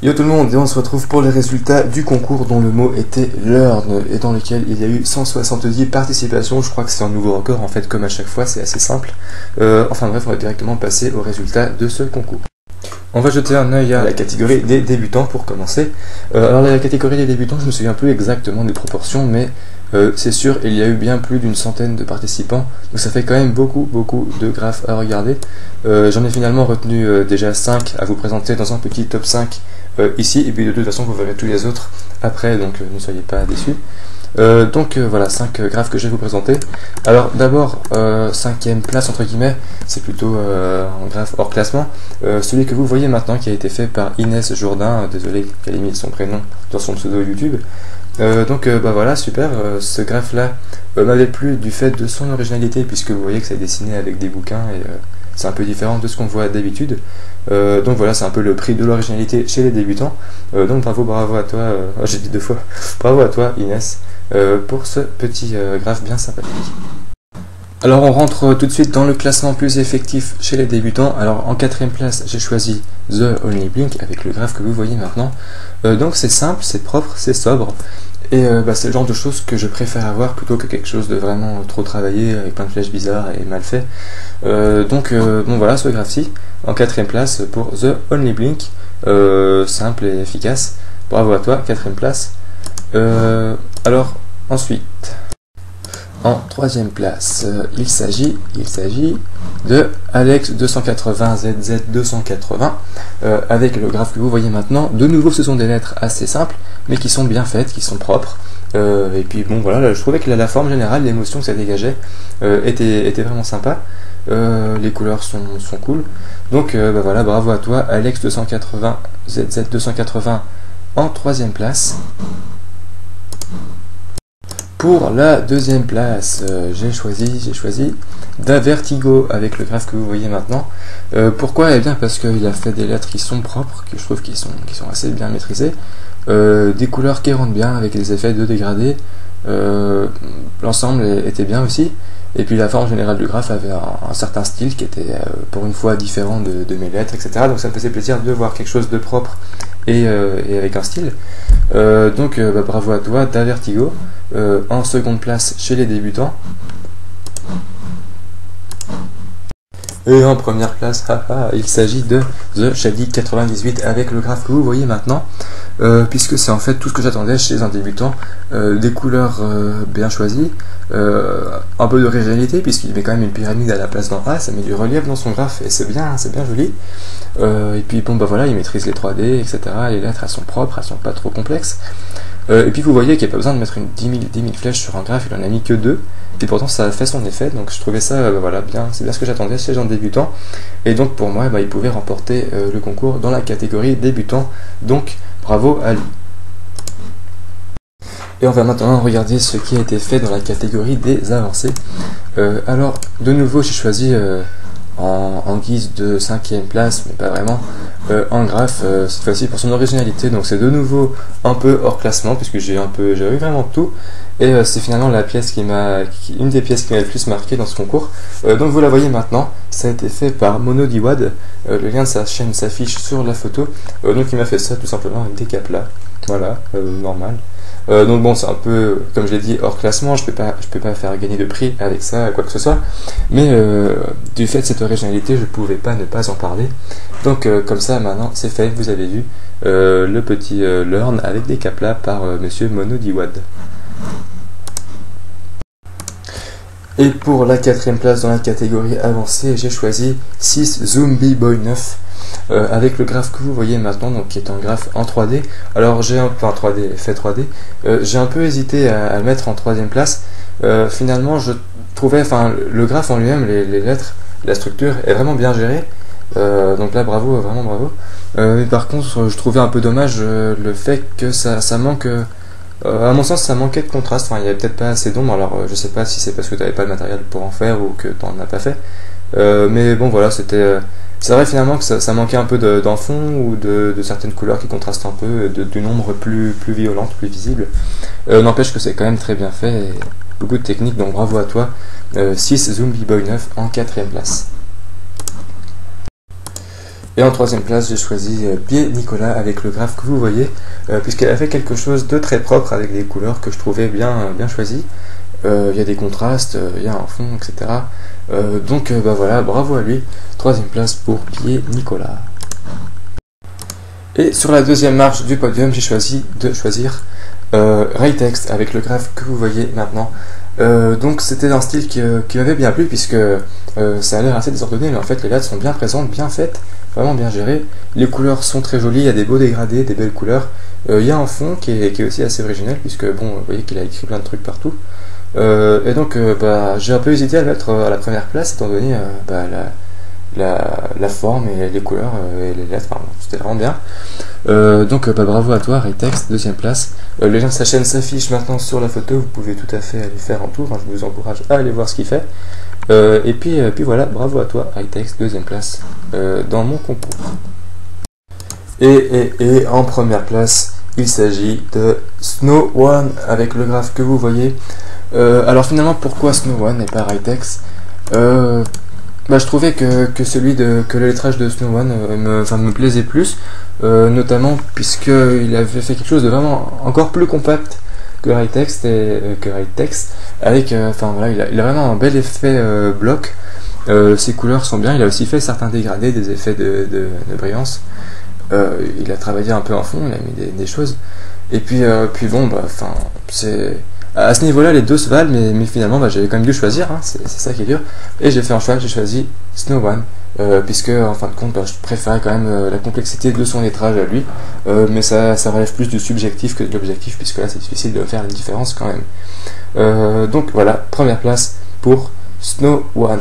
Yo tout le monde, et on se retrouve pour les résultats du concours dont le mot était learn et dans lequel il y a eu 170 participations. Je crois que c'est un nouveau record en fait, comme à chaque fois, c'est assez simple. Enfin bref, on va directement passer aux résultats de ce concours. On va jeter un œil à la catégorie des débutants pour commencer. Alors la catégorie des débutants, je me souviens plus exactement des proportions, mais c'est sûr, il y a eu bien plus d'une centaine de participants, donc ça fait quand même beaucoup de graphes à regarder. J'en ai finalement retenu déjà 5 à vous présenter dans un petit top 5 ici, et puis de toute façon vous verrez tous les autres après, donc ne soyez pas déçus. Voilà, 5 graphes que je vais vous présenter. Alors d'abord, 5e place entre guillemets, c'est plutôt un graphe hors classement, celui que vous voyez maintenant qui a été fait par Inès Jourdain, désolé qu'elle ait mis son prénom dans son pseudo YouTube. Voilà, super, ce graphe là m'avait plu du fait de son originalité, puisque vous voyez que c'est dessiné avec des bouquins et c'est un peu différent de ce qu'on voit d'habitude. Donc voilà, c'est un peu le prix de l'originalité chez les débutants. Donc bravo à toi, j'ai dit 2 fois, bravo à toi Inès pour ce petit graphe bien sympathique. Alors on rentre tout de suite dans le classement plus effectif chez les débutants. Alors en 4e place, j'ai choisi The Only Blink avec le graphe que vous voyez maintenant. Donc c'est simple, c'est propre, c'est sobre. Et c'est le genre de choses que je préfère avoir plutôt que quelque chose de vraiment trop travaillé avec plein de flèches bizarres et mal fait. Bon voilà, ce graphe-ci en 4e place pour The Only Blink, simple et efficace. Bravo à toi, 4e place. Alors ensuite, en 3e place, il s'agit de Alex 280 ZZ 280 avec le graphe que vous voyez maintenant. De nouveau, ce sont des lettres assez simples, mais qui sont bien faites, qui sont propres. Et puis bon, voilà, là, je trouvais que la forme générale, l'émotion que ça dégageait était vraiment sympa. Les couleurs sont cool. Donc voilà, bravo à toi, Alex 280 ZZ 280 en 3e place. Pour la 2e place, j'ai choisi Da Vertigo avec le graphe que vous voyez maintenant. Pourquoi? Eh bien parce qu'il a fait des lettres qui sont propres, que je trouve qui sont assez bien maîtrisées, des couleurs qui rendent bien avec des effets de dégradé. L'ensemble était bien aussi, et puis la forme générale du graphe avait un certain style qui était pour une fois différent de mes lettres, etc. Donc ça me faisait plaisir de voir quelque chose de propre et avec un style. Bravo à toi, Da Vertigo. En 2e place chez les débutants. Et en 1re place, il s'agit de The Shady 98 avec le graphe que vous voyez maintenant, puisque c'est en fait tout ce que j'attendais chez un débutant, des couleurs bien choisies, un peu d'originalité puisqu'il met quand même une pyramide à la place d'un A, ça met du relief dans son graphe et c'est bien joli. Et puis bon voilà, il maîtrise les 3D, etc. Les lettres elles sont propres, elles sont pas trop complexes. Et puis vous voyez qu'il n'y a pas besoin de mettre 10 000 flèches sur un graphe, il en a mis que 2, et pourtant ça a fait son effet, donc je trouvais ça voilà, bien, c'est bien ce que j'attendais chez un débutant, et donc pour moi il pouvait remporter le concours dans la catégorie débutant, donc bravo à lui. Et on va maintenant regarder ce qui a été fait dans la catégorie des avancées. Alors de nouveau j'ai choisi en guise de 5e place, mais pas vraiment, un graphe, cette fois-ci pour son originalité, donc c'est de nouveau un peu hors classement, puisque j'ai eu vraiment tout, et c'est finalement une des pièces qui m'a le plus marqué dans ce concours. Donc vous la voyez maintenant, ça a été fait par Mono Diwad, le lien de sa chaîne s'affiche sur la photo, donc il m'a fait ça tout simplement avec des caplas, voilà, normal. Donc bon, c'est un peu, comme je l'ai dit, hors classement, je peux pas faire gagner de prix avec ça, quoi que ce soit, mais du fait de cette originalité, je pouvais pas ne pas en parler. Donc comme ça, maintenant, c'est fait, vous avez vu le petit learn avec des caplas par monsieur Mono Diwad. Et pour la 4e place dans la catégorie avancée, j'ai choisi 6 Zombie Boy 9 avec le graphe que vous voyez maintenant, donc qui est un graphe en 3D. Alors j'ai un peu 3D, fait 3D. J'ai un peu hésité à le mettre en 3e place. Finalement, je trouvais, le graphe en lui-même, les lettres, la structure est vraiment bien gérée. Donc là, bravo, vraiment bravo. Mais par contre, je trouvais un peu dommage le fait que ça manque. À mon sens, ça manquait de contraste. Il n'y avait peut-être pas assez d'ombre. Alors, je sais pas si c'est parce que tu n'avais pas le matériel pour en faire ou que tu n'en as pas fait. Mais bon, voilà, c'est vrai finalement que ça manquait un peu d'un fond ou de certaines couleurs qui contrastent un peu, d'une ombre plus violente, plus visible. N'empêche que c'est quand même très bien fait et beaucoup de technique. Donc bravo à toi. 6 Zombie Boy 9 en 4e place. Et en troisième place, j'ai choisi Pied Nicolas avec le graphe que vous voyez, puisqu'elle a fait quelque chose de très propre avec des couleurs que je trouvais bien choisies. Il y a des contrastes, il y a un fond, etc. Donc bah voilà, bravo à lui. Troisième place pour Pied Nicolas. Et sur la deuxième marche du podium, j'ai choisi de choisir Raytext avec le graphe que vous voyez maintenant. Donc c'était un style qui m'avait bien plu, puisque ça a l'air assez désordonné, mais en fait les lettres sont bien présentes, bien faites, vraiment bien gérées. Les couleurs sont très jolies, il y a des beaux dégradés, des belles couleurs. Il y a un fond qui est aussi assez original, puisque bon, vous voyez qu'il a écrit plein de trucs partout. Et donc bah, j'ai un peu hésité à le mettre à la première place, étant donné bah, la forme et les couleurs et les lettres, enfin, c'était vraiment bien. Donc bah, bravo à toi Raytext, deuxième place. Le lien de sa chaîne s'affiche maintenant sur la photo, vous pouvez tout à fait aller faire un tour, hein, je vous encourage à aller voir ce qu'il fait. Et puis voilà, bravo à toi Raytext, deuxième place dans mon concours. Et en première place, il s'agit de Snow One avec le graphe que vous voyez. Alors finalement, pourquoi Snow One et pas Raytext? Bah, je trouvais que le lettrage de Snow One me plaisait plus, notamment puisqu'il avait fait quelque chose de vraiment encore plus compact que Raytext, avec voilà, il a vraiment un bel effet bloc. Ses couleurs sont bien, il a aussi fait certains dégradés, des effets de brillance. Il a travaillé un peu en fond, il a mis des choses. Et puis bon, bah, c'est... À ce niveau-là, les deux se valent, mais finalement, bah, j'avais quand même dû choisir, hein, c'est ça qui est dur. Et j'ai fait un choix, j'ai choisi Snow One, puisque en fin de compte, bah, je préférais quand même la complexité de son lettrage à lui, mais ça relève plus du subjectif que de l'objectif, puisque là, c'est difficile de faire une différence quand même. Donc voilà, première place pour Snow One.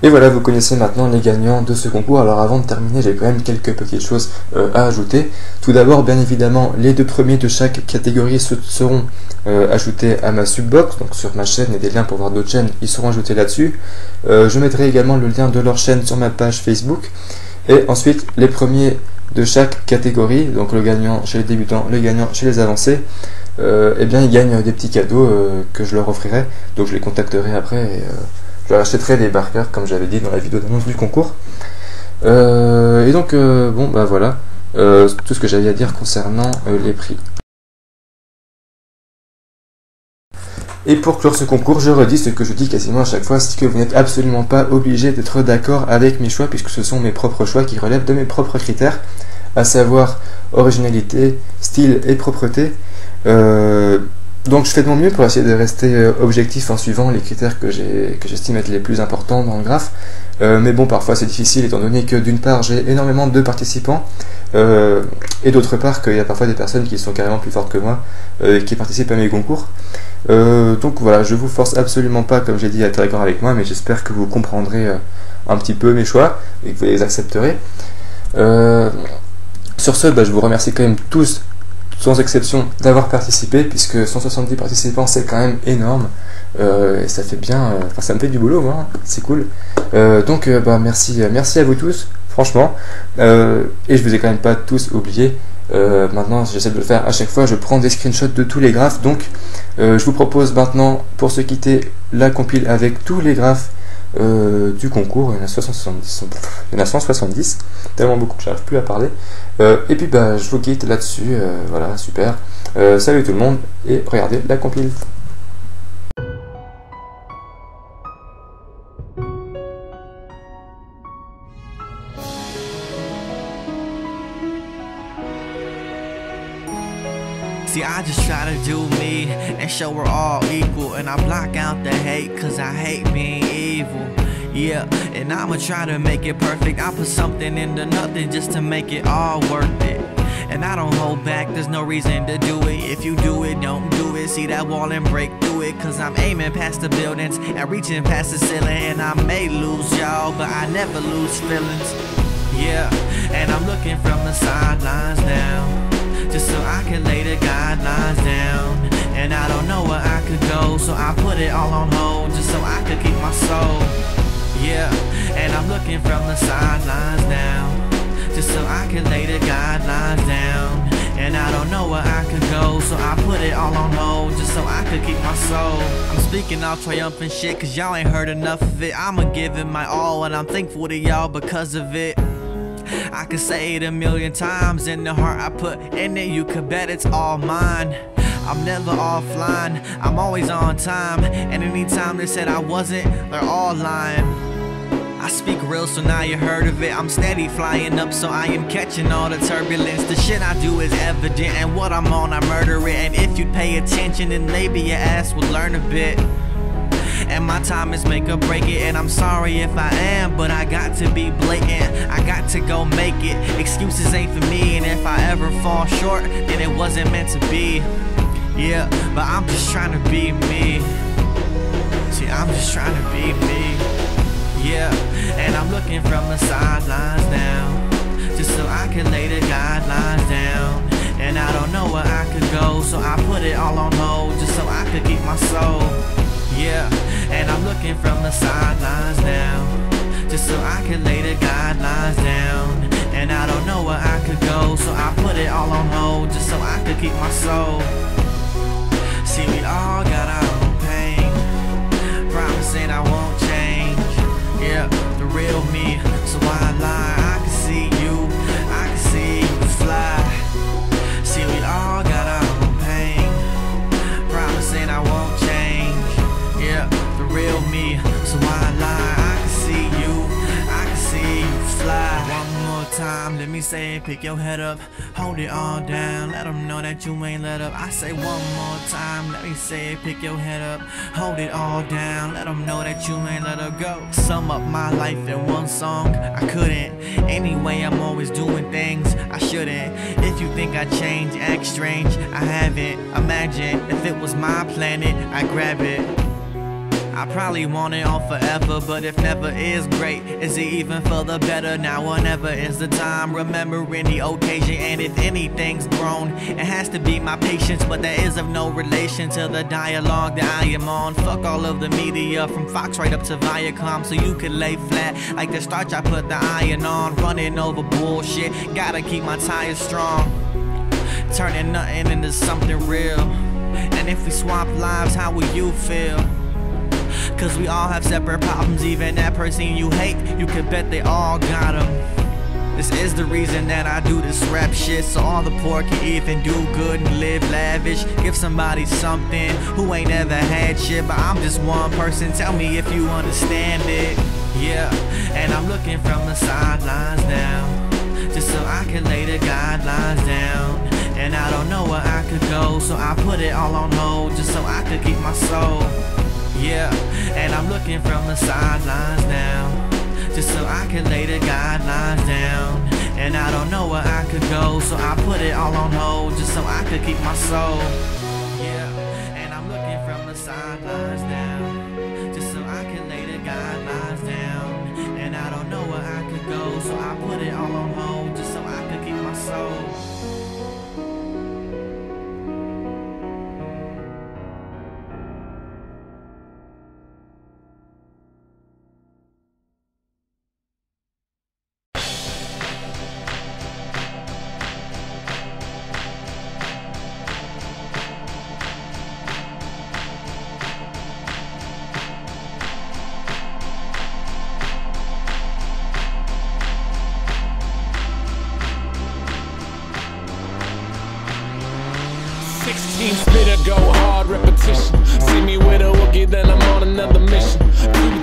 Et voilà, vous connaissez maintenant les gagnants de ce concours. Alors avant de terminer, j'ai quand même quelques petites choses à ajouter. Tout d'abord, bien évidemment, les deux premiers de chaque catégorie seront ajoutés à ma subbox, donc sur ma chaîne, et des liens pour voir d'autres chaînes, ils seront ajoutés là-dessus. Je mettrai également le lien de leur chaîne sur ma page Facebook. Et ensuite, les premiers de chaque catégorie, donc le gagnant chez les débutants, le gagnant chez les avancés, eh bien ils gagnent des petits cadeaux que je leur offrirai. Donc je les contacterai après et je leur achèterai des marqueurs comme j'avais dit dans la vidéo d'annonce du concours. Et donc bon bah voilà tout ce que j'avais à dire concernant les prix. Et pour clore ce concours, je redis ce que je dis quasiment à chaque fois, c'est que vous n'êtes absolument pas obligé d'être d'accord avec mes choix, puisque ce sont mes propres choix qui relèvent de mes propres critères, à savoir originalité, style et propreté. Donc je fais de mon mieux pour essayer de rester objectif en suivant les critères que j'estime être les plus importants dans le graphe. Mais bon, parfois c'est difficile étant donné que d'une part j'ai énormément de participants et d'autre part qu'il y a parfois des personnes qui sont carrément plus fortes que moi qui participent à mes concours. Donc voilà, je vous force absolument pas, comme j'ai dit, à être d'accord avec moi, mais j'espère que vous comprendrez un petit peu mes choix et que vous les accepterez. Sur ce, bah, je vous remercie quand même tous, sans exception, d'avoir participé, puisque 170 participants c'est quand même énorme. Et ça fait bien, ça me fait du boulot, moi, c'est cool. Donc bah, merci à vous tous, franchement. Et je vous ai quand même pas tous oubliés. Maintenant j'essaie de le faire à chaque fois, je prends des screenshots de tous les graphes. Donc je vous propose maintenant, pour se quitter, la compile avec tous les graphes du concours. Il y en a 170, tellement beaucoup que j'arrive plus à parler. Et puis bah, je vous quitte là-dessus. Voilà, super. Salut tout le monde et regardez la compile. See, I just try to do me and show we're all equal, and I block out the hate cause I hate being evil. Yeah, and I'ma try to make it perfect. I put something into nothing just to make it all worth it. And I don't hold back, there's no reason to do it. If you do it, don't do it. See that wall and break through it, cause I'm aiming past the buildings and reaching past the ceiling. And I may lose y'all, but I never lose feelings. Yeah, and I'm looking from the sidelines now, just so I can lay the guidelines down. And I don't know where I could go, so I put it all on hold, just so I could keep my soul. Yeah, and I'm looking from the sidelines now, just so I can lay the guidelines down. and I don't know where I could go, so I put it all on hold just so I could keep my soul. I'm speaking all triumphant shit cause y'all ain't heard enough of it. I'ma give it my all and I'm thankful to y'all because of it. I could say it a million times, in the heart I put in it, you could bet it's all mine. I'm never offline, I'm always on time, and anytime they said I wasn't, they're all lying. I speak real, so now you heard of it. I'm steady flying up, so I am catching all the turbulence. The shit I do is evident, and what I'm on, I murder it. And if you pay attention, then maybe your ass will learn a bit. And my time is make or break it, and I'm sorry if I am, but I got to be blatant. I got to go make it. Excuses ain't for me, and if I ever fall short, then it wasn't meant to be. Yeah, but I'm just trying to be me. See, I'm just trying to be me. Yeah, and I'm looking from the sidelines now, just so I can lay the guidelines down. And I don't know where I could go, so I put it all on hold just so I could keep my soul. Yeah, and I'm looking from the sidelines now, just so I can lay the guidelines down. And I don't know where I could go, so I put it all on hold just so I could keep my soul. See, we all got our own pain, promising I won't change. Yeah, the real me, so why lie? I can see you, I can see you fly. See, we all got our own pain, promising I won't change. Yeah, the real me, so why lie? I can see you, I can see you fly. One more time, let me say it, pick your head up, hold it all down, let them know that you ain't let up. I say one more time, let me say it, pick your head up, hold it all down, let them know that you ain't let her go. Sum up my life in one song, I couldn't. Anyway, I'm always doing things I shouldn't. If you think I changed, act strange, I haven't. Imagine if it was my planet, I'd grab it. I probably want it all forever, but if never is great, is it even for the better? Now or never is the time, remembering the occasion. And if anything's grown, it has to be my patience, but that is of no relation to the dialogue that I am on. Fuck all of the media, from Fox right up to Viacom, so you could lay flat like the starch I put the iron on. Running over bullshit, gotta keep my tires strong, turning nothing into something real. And if we swap lives, how will you feel? Cause we all have separate problems, even that person you hate, you can bet they all got them. This is the reason that I do this rap shit, so all the poor can even do good and live lavish. Give somebody something who ain't ever had shit, but I'm just one person, tell me if you understand it. Yeah, and I'm looking from the sidelines now, just so I can lay the guidelines down. And I don't know where I could go, so I put it all on hold just so I could keep my soul. Yeah, and I'm looking from the sidelines now, just so I can lay the guidelines down. And I don't know where I could go, so I put it all on hold just so I could keep my soul. Yeah, and I'm looking from the sidelines now, just so I can lay the guidelines down. And I don't know where I could go, so I put it all on hold just so I could keep my soul. 16 spitter, go hard repetition. See me with a wookie, then I'm on another mission. 2